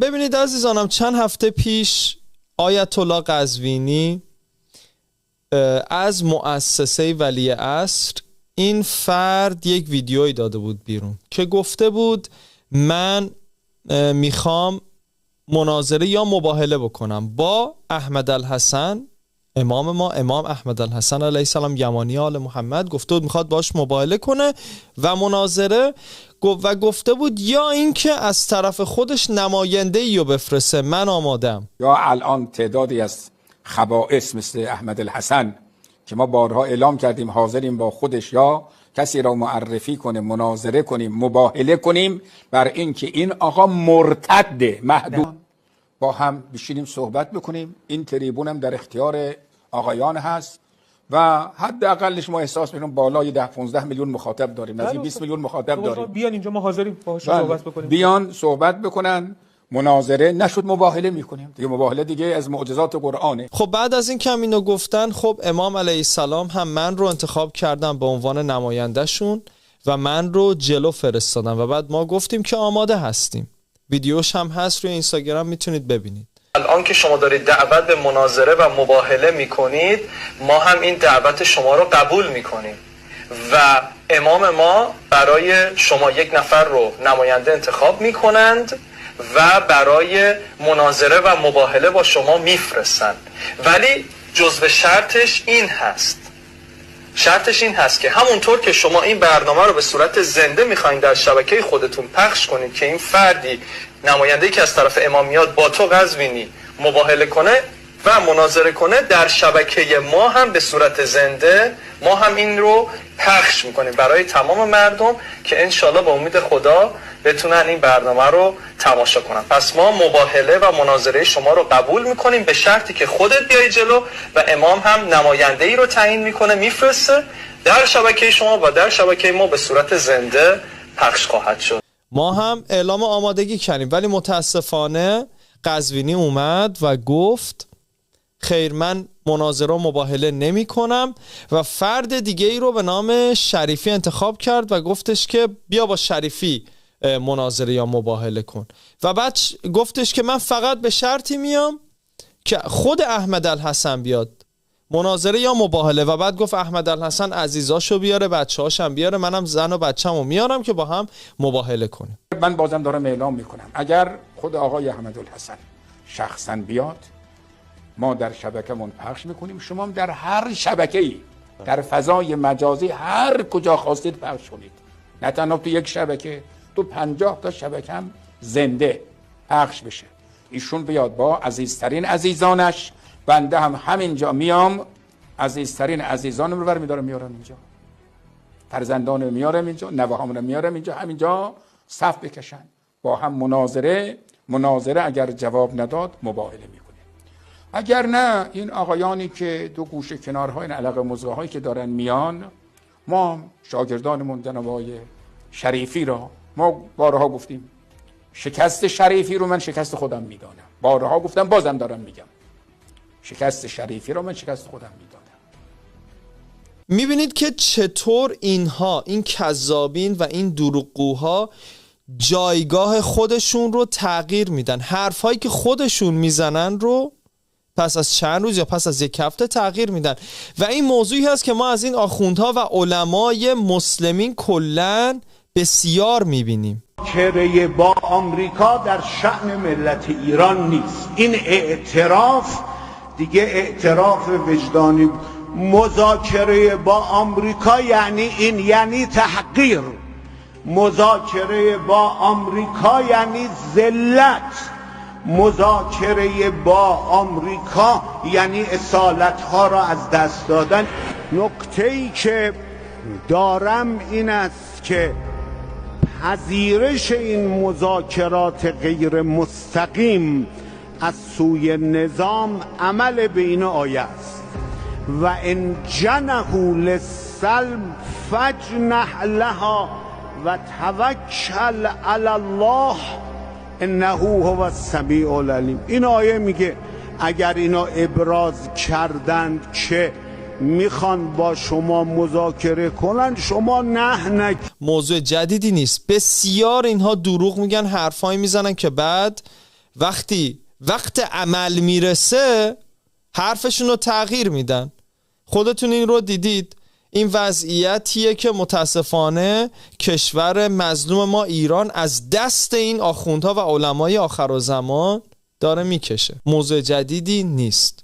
ببینید عزیزانم، چند هفته پیش آیت الله قزوینی از مؤسسه ولیعصر این فرد یک ویدیویی داده بود بیرون که گفته بود من میخوام مناظره یا مباهله بکنم با احمد الحسن، امام ما، امام احمد الحسن علیه السلام یمانی آل محمد. گفته بود میخواد باش مباهله کنه و مناظره، و گفته بود یا اینکه از طرف خودش نماینده‌ای رو بفرسته، من آمادم. یا الان تعدادی از خبائث مثل احمد الحسن که ما بارها اعلام کردیم حاضریم با خودش یا کسی را معرفی کنیم، مناظره کنیم، مباهله کنیم بر این که این آقا مرتد محدود، با هم بشینیم صحبت بکنیم. این تریبون هم در اختیار آقایان هست و حداقلش ما احساس می‌کنیم بالای 10-15 میلیون مخاطب داریم، نزدیک 20 میلیون مخاطب داریم. بیان اینجا، ما حاضریم باهاشون صحبت بکنیم. بیان صحبت بکنن، مناظره نشد مباهله میکنیم دیگه. مباهله دیگه از معجزات قرآنه. خب بعد از این کم اینو گفتن، خب امام علیه السلام هم من رو انتخاب کردن به عنوان نمایندهشون و من رو جلو فرستادن و بعد ما گفتیم که آماده هستیم. ویدیوش هم هست روی اینستاگرام، میتونید ببینید. الان که شما دارید دعوت به مناظره و مباهله میکنید، ما هم این دعوت شما رو قبول میکنیم و امام ما برای شما یک نفر رو نماینده انتخاب میکنند و برای مناظره و مباهله با شما میفرستند. ولی جزو شرطش این هست که همونطور که شما این برنامه رو به صورت زنده میخواین در شبکه خودتون پخش کنید که این فردی نماینده‌ای که از طرف امام میاد با تو قزوینی مباهله کنه و مناظره کنه، در شبکه ما هم به صورت زنده ما هم این رو پخش میکنیم برای تمام مردم که انشالله با امید خدا بتونن این برنامه رو تماشا کنن. پس ما مباهله و مناظره شما رو قبول میکنیم به شرطی که خودت بیای جلو و امام هم نماینده‌ای رو تعیین میکنه، میفرسته در شبکه شما و در شبکه ما به صورت زنده پخش خواهد شد. ما هم اعلام آمادگی کردیم ولی متاسفانه قزوینی اومد و گفت خیر، من مناظره و مباهله نمی کنم و فرد دیگه ای رو به نام شریفی انتخاب کرد و گفتش که بیا با شریفی مناظره یا مباهله کن و بعد گفتش که من فقط به شرطی میام که خود احمد الحسن بیاد مناظره یا مباهله و بعد گفت احمد الحسن عزیزاشو بیاره، بچه‌هاشم بیاره، منم زن و بچه‌مو میارم که با هم مباهله کنیم. من بازم دارم اعلام میکنم اگر خود آقای احمد الحسن شخصا بیاد ما در شبکه‌مون پخش میکنیم، شما هم در هر شبکه‌ای در فضای مجازی هر کجا خواستید پخش کنید، نه تنها تو یک شبکه، تو 50 تا شبکه هم زنده پخش بشه. ایشون بیاد با عزیزترین عزیزانش، بنده هم همینجا میام عزیزترین عزیزانم رو برمیدارم میارم اینجا، فرزندانم میارم اینجا، نوه‌هامون میارم اینجا، همینجا صف بکشن با هم مناظره اگر جواب نداد مباهله میکنیم. اگر نه این آقایانی که دو گوشه کنارها، این علاقه مزغهایی که دارن میان، ما شاگردانمون جناب آقای شریفی را ما بارها گفتیم، شکست شریفی رو من شکست خودم میدانم، بارها گفتم بازم دارم میگم، شکست شریفی رو من شکست خودم میدانم. میبینید که چطور اینها، این کذابین و این دروغگوها جایگاه خودشون رو تغییر میدن، حرفایی که خودشون میزنن رو پس از چند روز یا پس از یک هفته تغییر میدن و این موضوعی هست که ما از این آخوندها و علمای مسلمین کلن بسیار میبینیم. مذاکره با آمریکا در شأن ملت ایران نیست. این اعتراف دیگه اعتراف وجدانی. مذاکره با آمریکا یعنی این، یعنی تحقیر. مذاکره با آمریکا یعنی ذلت. مذاکره با آمریکا یعنی اصالت‌ها را از دست دادن. نکته‌ای که دارم این است که پذیرش این مذاکرات غیر مستقیم از سوی نظام عمل به این آیه است و ان جنحوا للسلم فاجنح لها و توکل علی الله انه هو السمیع العلیم. این آیه میگه اگر اینا ابراز کردند که میخوان با شما مذاکره کنن، شما نه. موضوع جدیدی نیست، بسیار اینها دروغ میگن، حرفایی میزنن که بعد وقتی وقت عمل میرسه حرفشون رو تغییر میدن. خودتون این رو دیدید. این وضعیتیه که متاسفانه کشور مظلوم ما ایران از دست این آخوندها و علمای آخرالزمان داره میکشه. موضوع جدیدی نیست.